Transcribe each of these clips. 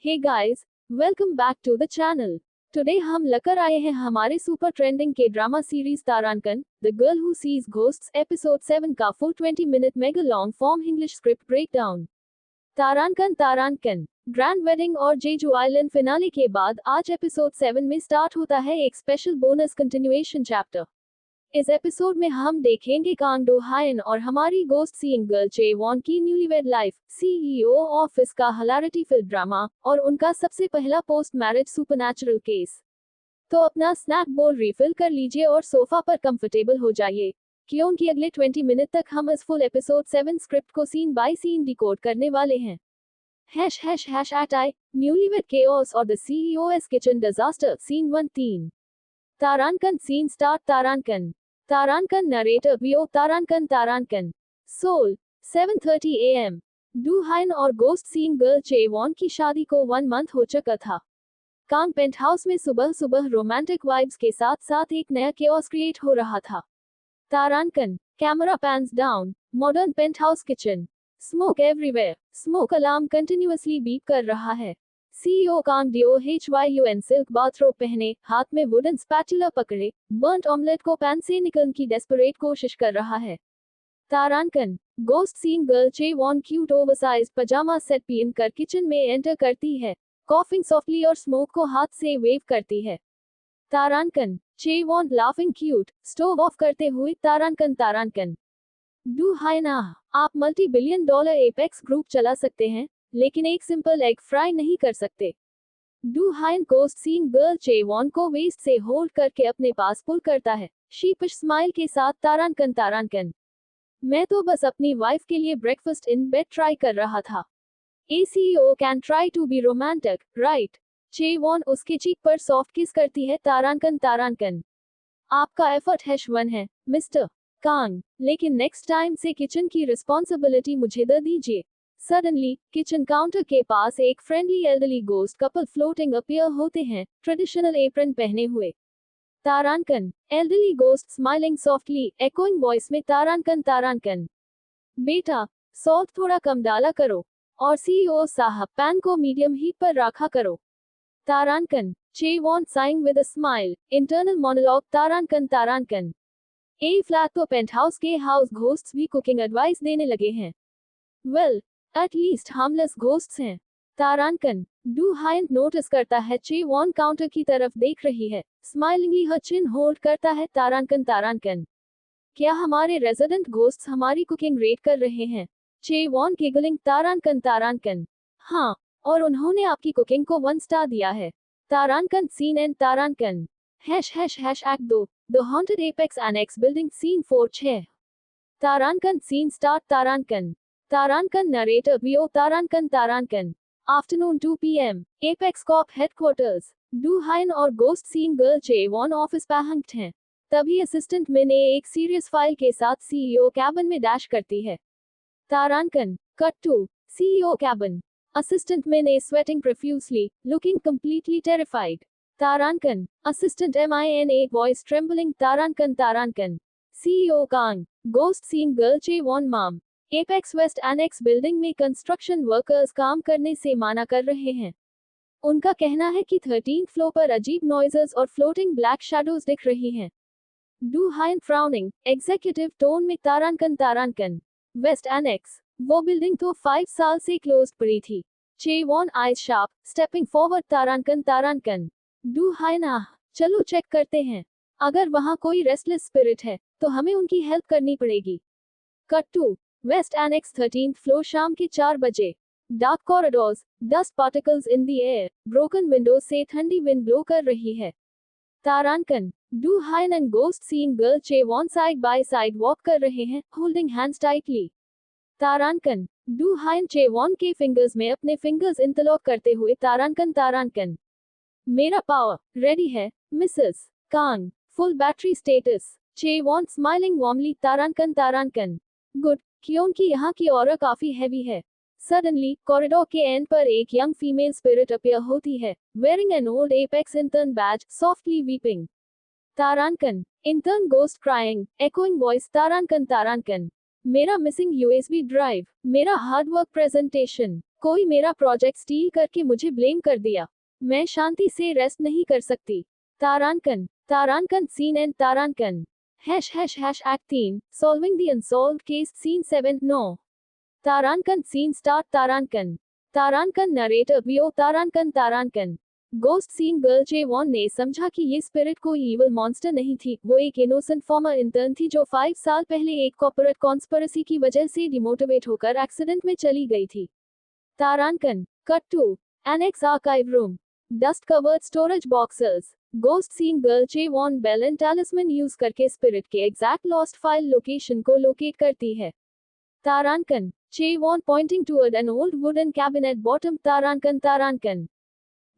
Hey guys, welcome back to the channel. Today हम लेकर आए हैं हमारे सुपर ट्रेंडिंग के ड्रामा सीरीज तारांकन the girl who sees ghosts episode 7 का full 20 minute mega long form English script breakdown. तारांकन तारांकन ग्रैंड वेडिंग और जेजू आइलैंड फिनाले के बाद आज एपिसोड 7 में स्टार्ट होता है एक स्पेशल बोनस कंटिन्यूएशन चैप्टर। इस एपिसोड में हम देखेंगे कांग डो हायन और हमारी ghost seeing girl Chae Won की न्यूलीवेड लाइफ, सीईओ ऑफिस का हिलारिटी फिल ड्रामा और उनका सबसे पहला पोस्ट मैरिज सुपरनैचुरल केस। तो अपना स्नैक बोल रिफिल कर लीजिए और सोफा पर कंफर्टेबल हो जाइए, क्योंकि अगले 20 मिनट तक हम इस फुल एपिसोड 7 स्क्रिप्ट को सीन बाय सीन डिकोड करने वाले हैं। Hash eight I newlywed chaos और the CEO's kitchen disaster scene 1-3। तारांकन सीन स्टार्ट तारांकन नरेटर वीओ तारांकन सोल 7:30 AM। डू हाइन और ghost seeing girl Chae Won की शादी को 1 मंथ हो चुका था। कांग पेंट हाउस में सुबह सुबह रोमांटिक वाइब्स के साथ साथ एक नया केओस क्रिएट हो रहा था। तारांकन camera pans down modern penthouse kitchen, smoke everywhere, smoke alarm continuously beep कर रहा है। CEO Kang DOHYUN silk bathrobe पहने, हाथ में वुडन स्पैचुला पकड़े, बर्न्ट ऑमलेट को पैन से निकलने की डेस्परेट कोशिश कर रहा है। तारांकन ghost seeing girl Chae Won cute oversize pyjama set पहन कर किचन में एंटर करती है, कॉफिंग सॉफ्टली और स्मोक को हाथ से वेव करती है। तारांकन चे वॉन लाफिंग क्यूट स्टोव ऑफ करते हुए तारांकन डू हाइना आप multi billion dollar apex group चला सकते हैं, लेकिन एक सिंपल एग फ्राई नहीं कर सकते। Do हाइन ghost seeing girl Chae von को वेस्ट से होल्ड करके अपने पास पुल करता है, शीपिश स्माइल के साथ तारांकन मैं तो बस अपनी वाइफ के लिए ब्रेकफास्ट इन बेड ट्राई कर रहा था। ACO can try to be romantic right. Chae Won उसके चीक पर सॉफ्ट किस करती है तारांकन आपका एफर्ट #1 है मिस्टर कांग, लेकिन नेक्स्ट टाइम से किचन की रिस्पॉन्सिबिलिटी मुझे दे दीजिए। सडनली किचन काउंटर के पास एक friendly elderly ghost couple floating appear होते हैं, ट्रेडिशनल एप्रन पहने हुए। तारांकन elderly ghost smiling softly echoing voice में तारांकन बेटा सॉल्ट थोड़ा कम डाला करो, और सीईओ साहब पैन को मीडियम हीट पर रखा करो। तारांकन Chae Won saying with a smile internal monologue तारांकन ए फ्लैट तो पेंटहाउस के हाउस घोस्ट्स भी कुकिंग एडवाइस देने लगे हैं। Well at least harmless ghosts हैं। तारांकन डू हाइन नोटिस करता है चे वॉन काउंटर की तरफ देख रही है, स्माइलिंगली हर चिन होल्ड करता है तारांकन क्या हमारे रेजिडेंट घोस्ट्स हमारी कुकिंग रेट कर रहे हैं? चे वॉन गिगलिंग तारांकन हाँ, और उन्होंने आपकी कुकिंग को 1 स्टार दिया है। तारांकन सीन एंड तारांकन hash act 2 the haunted Apex annex building scene 4-6। तारांकन सीन स्टार्ट तारांकन नरेटर वीओ तारांकन afternoon 2 PM Apex Corp headquarters. Do Hyun और ghost seeing girl Chae Won office पैहंक्ट हैं, तभी असिस्टेंट मिने एक सीरियस फाइल के साथ सीईओ कैबिन में डैश करती है। तारांकन cut to CEO cabin, assistant Mina sweating profusely looking completely terrified. तारांकन असिस्टेंट MINA वॉइस ट्रेम्बलिंग तारांकन CEO Kang ghost seeing girl Chae Won ma'am Apex west annex building में construction workers काम करने से माना कर रहे हैं। उनका कहना है कि 13th फ्लोर पर अजीब नॉइजेस और फ्लोटिंग ब्लैक शैडोज दिख रही हैं। Do Hyun frowning executive tone में तारांकन वेस्ट एनेक्स वो बिल्डिंग तो 5 साल से क्लोज पड़ी थी। Chae Won eyes sharp stepping forward तारांकन डू हाइन चलो चेक करते हैं, अगर वहां कोई रेस्टलेस स्पिरिट है तो हमें उनकी हेल्प करनी पड़ेगी। Cut to west annex 13th floor शाम के 4 बजे। Dark corridors, dust particles in the air, broken windows से ठंडी विंड ब्लो कर रही है। तारांकन Do Hyun and ghost seeing girl Chae Won side by side walk कर रहे हैं, होल्डिंग हैंड्स टाइटली। तारांकन डू हाइन चे वॉन के फिंगर्स में अपने फिंगर्स इंटरलॉक करते हुए तारांकन मेरा पावर रेडी है Mrs Kang, full battery status. Chae Won smiling warmly तारांकन गुड, क्योंकि यहाँ की ऑरा काफी हैवी है। सडनली कॉरिडोर के एंड पर एक यंग फीमेल स्पिरिट अपीयर होती है, wearing an old Apex intern badge, softly weeping. तारांकन intern ghost crying echoing voice तारांकन मेरा मिसिंग USB ड्राइव, मेरा हार्डवर्क प्रेजेंटेशन, कोई मेरा प्रोजेक्ट स्टील करके मुझे ब्लेम कर दिया। मैं शांति से रेस्ट नहीं कर सकती। तारांकन, तारांकन सीन एंड तारांकन ##Act 3 Solving the Unsolved Case Scene 7 No तारांकन सीन स्टार्ट तारांकन तारांकन नरेटर वीओ तारांकन तारांकन ghost scene girl Jae Won ने समझा कि ये स्पिरिट कोई इवल मॉन्स्टर नहीं थी, वो एक इनोसेंट फॉर्मर इंटर्न थी जो 5 साल पहले एक कॉर्पोरेट कॉन्स्पिरेसी की वजह से डिमोटिवेट होकर एक्सीडेंट में चली गई थी। तारांकन cut to annex archive room dust covered storage boxes ghost scene girl Jae Won bell and talisman use करके स्पिरिट के एग्जैक्ट लॉस्ट फाइल लोकेशन को लोकेट करती है। तारांकन Chae Won pointing toward an old wooden cabinet bottom तारांकन तारांकन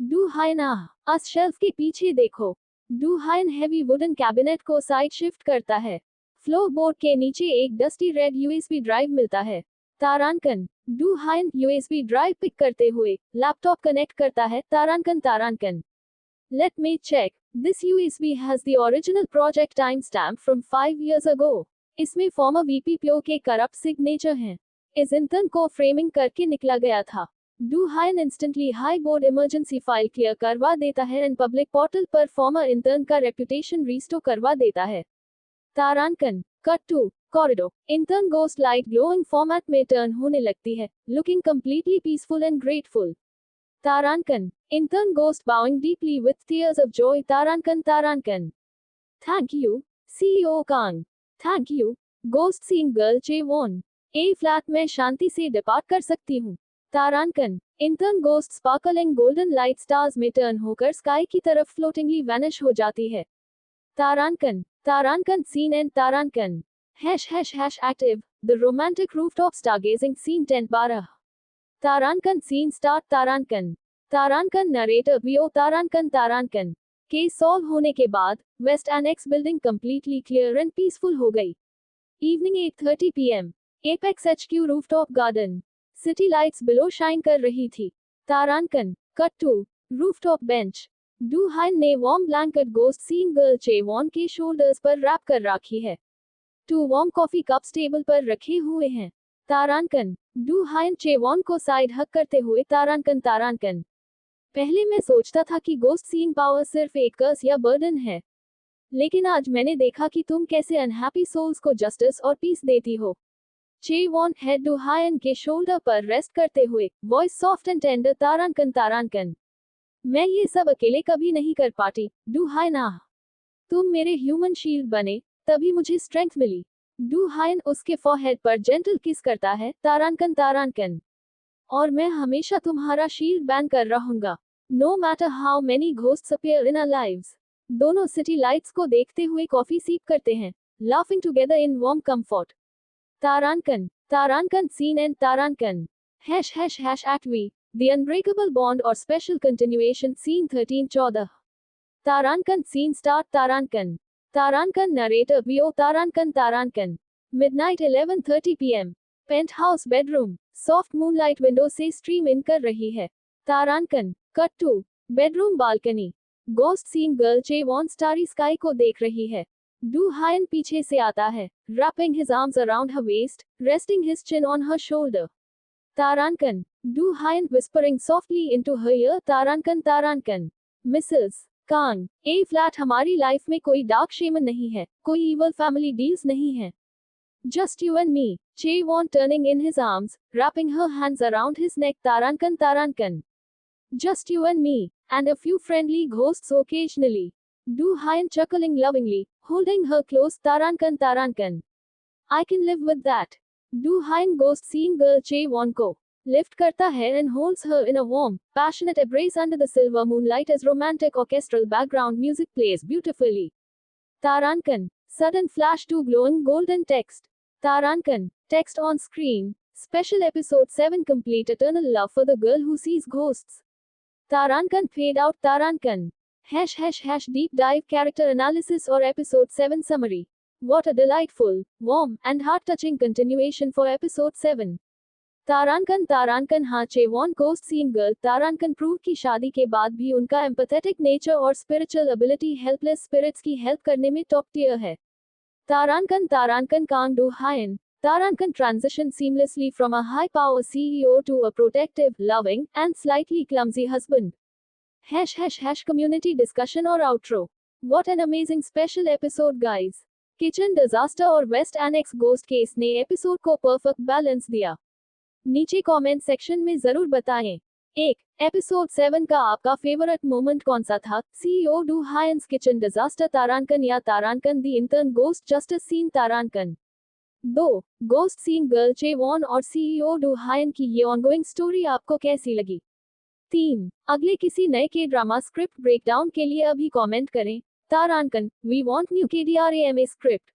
Do Hyun अस shelf के पीछे देखो। Do Hyun heavy wooden cabinet को साइड शिफ्ट करता है। फ्लोर बोर्ड के नीचे एक डस्टी रेड यूएसबी ड्राइव मिलता है। तारांकन Do Hyun USB drive pick करते हुए लैपटॉप कनेक्ट करता है। तारांकन तारांकन let me check this USB has the original project time stamp from 5 years ago। इसमें फॉर्मर वीपी प्यो के करप्ट सिग्नेचर हैं। इस इंटर्न को फ्रेमिंग करके निकला गया था। Do Hyun instantly high board emergency file clear करवा देता है एंड पब्लिक पोर्टल पर फॉर्मर इंटर्न का रेपुटेशन रिस्टोर करवा देता है। तारांकन cut to corridor intern ghost light glowing format में टर्न होने लगती है, looking completely peaceful and grateful. तारांकन intern ghost bowing deeply with tears of joy. तारांकन तारांकन thank you CEO Kang. Thank you ghost seeing girl Jae Won. ए flat में शांति से डिपार्ट कर सकती हूँ। तारांकन intern ghost sparkling golden light stars में टर्न होकर स्काई की तरफ फ्लोटिंगली वैनिश हो जाती है। तारांकन तारांकन सीन एंड तारांकन #active the romantic rooftop stargazing scene 10/12 तारांकन सीन स्टार्ट तारांकन तारांकन नरेटर वीओ तारांकन तारांकन केस सॉल्व होने के बाद west annex building completely clear and peaceful हो गई। Evening 8:30 PM Apex HQ rooftop garden city lights below shine कर रही थी। तारांकन cut to rooftop bench Do Hyun ने warm blanket ghost scene girl Chae Won के शोल्डर्स पर wrap कर रखी है। 2 वार्म कॉफी कप्स टेबल पर रखे हुए हैं। तारांकन डू हाइन चे वॉन को साइड हक करते हुए तारांकन तारांकन पहले मैं सोचता था कि गोस्ट सीइंग पावर सिर्फ एक कर्स या बर्डन है, लेकिन आज मैंने देखा कि तुम कैसे अनहैप्पी सोल्स को जस्टिस और पीस देती हो। चे वॉन हेड डू हाइन के शोल्डर पर रेस्ट करते हुए वॉइस सॉफ्ट एंड टेंडर तारांकन तारांकन मैं ये सब अकेले कभी नहीं कर पाती। डू हाइन तुम मेरे ह्यूमन शील्ड बने, तभी मुझे स्ट्रेंथ मिली। डू हाइन उसके फॉरहेड पर जेंटल किस करता है। तारांकन तारांकन और मैं हमेशा तुम्हारा शील्ड बैन कर रहूंगा, no matter how many ghosts appear in our lives. दोनों सिटी लाइट्स को देखते हुए कॉफी सीप करते हैं, laughing together in warm comfort. तारांकन तारांकन सीन एंड तारांकन #Act V The Unbreakable Bond or Special Continuation Scene 13/14 तारांकन सीन स्टार्ट तारांकन तारांकन नरेटर वीओ तारांकन तारांकन midnight 11:30 PM penthouse bedroom soft moonlight window से स्ट्रीम इन कर रही है। तारांकन cut to bedroom balcony ghost scene girl Chae Won starry sky को देख रही है। डू हाइन पीछे से आता है, wrapping his arms around her waist, resting his chin on her shoulder. तारांकन Do Hyun whispering softly into her ear तारांकन तारांकन मिसेस कांग ए फ्लैट हमारी लाइफ में कोई डार्क शेमन नहीं है, कोई evil family deals नहीं है। Just you and me, Che Won turning in his arms, wrapping her hands around his neck तारांकन तारांकन Just you and me, and a few friendly ghosts occasionally. Do Hayan chuckling lovingly, holding her close Tarankan Tarankan. I can live with that. Do Hayan ghost seeing girl Che Won को lift करता है and holds her in a warm, passionate embrace under the silver moonlight as romantic orchestral background music plays beautifully. Tarankan, sudden flash to glowing golden text. Tarankan, text on screen. Special episode 7 complete eternal love for the girl who sees ghosts. Tarankan fade out Tarankan. ## deep dive character analysis or episode 7 summary. What a delightful, warm, and heart-touching continuation for episode 7. तारांकन तारांकन हाँ Chae Won ghost seeing girl तारांकन prove की शादी के बाद भी उनका empathetic nature और स्पिरिचुअल एबिलिटी हेल्पलेस स्पिरिट्स की हेल्प करने में टॉप टियर है। तारांकन तारांकन Kang Do Hyun Tarankan transitioned seamlessly from a high-power CEO to a protective, loving, and slightly clumsy husband. # community discussion or outro. What an amazing special episode guys. Kitchen disaster और waste annex ghost case ने episode को perfect balance दिया। नीचे comment section में जरूर बताएं। 1. Episode 7 का आपका फेवरेट मोमेंट कौन सा था? CEO Do Hyun's kitchen disaster तारांकन या तारांकन the intern ghost justice scene तारांकन? 2. गोस्ट सीन गर्ल चेवॉन और CEO डू हायन की ये ऑनगोइंग स्टोरी आपको कैसी लगी? 3. अगले किसी नए के ड्रामा स्क्रिप्ट ब्रेकडाउन के लिए अभी कमेंट करें। तारांकन, we want new KDRAMA script.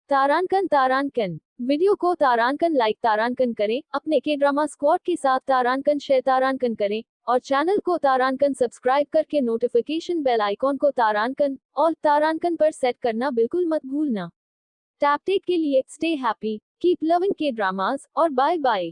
तारांकन वीडियो को तारांकन लाइक तारांकन करें, अपने के ड्रामा स्क्वाड के साथ तारांकन शेयर तारांकन करें और चैनल को तारांकन सब्सक्राइब करके नोटिफिकेशन बेल आइकॉन को तारांकन पर सेट करना बिल्कुल मत भूलना। टैप टेक के लिए स्टे हैप्पी, कीप लविंग के ड्रामास और बाय बाय।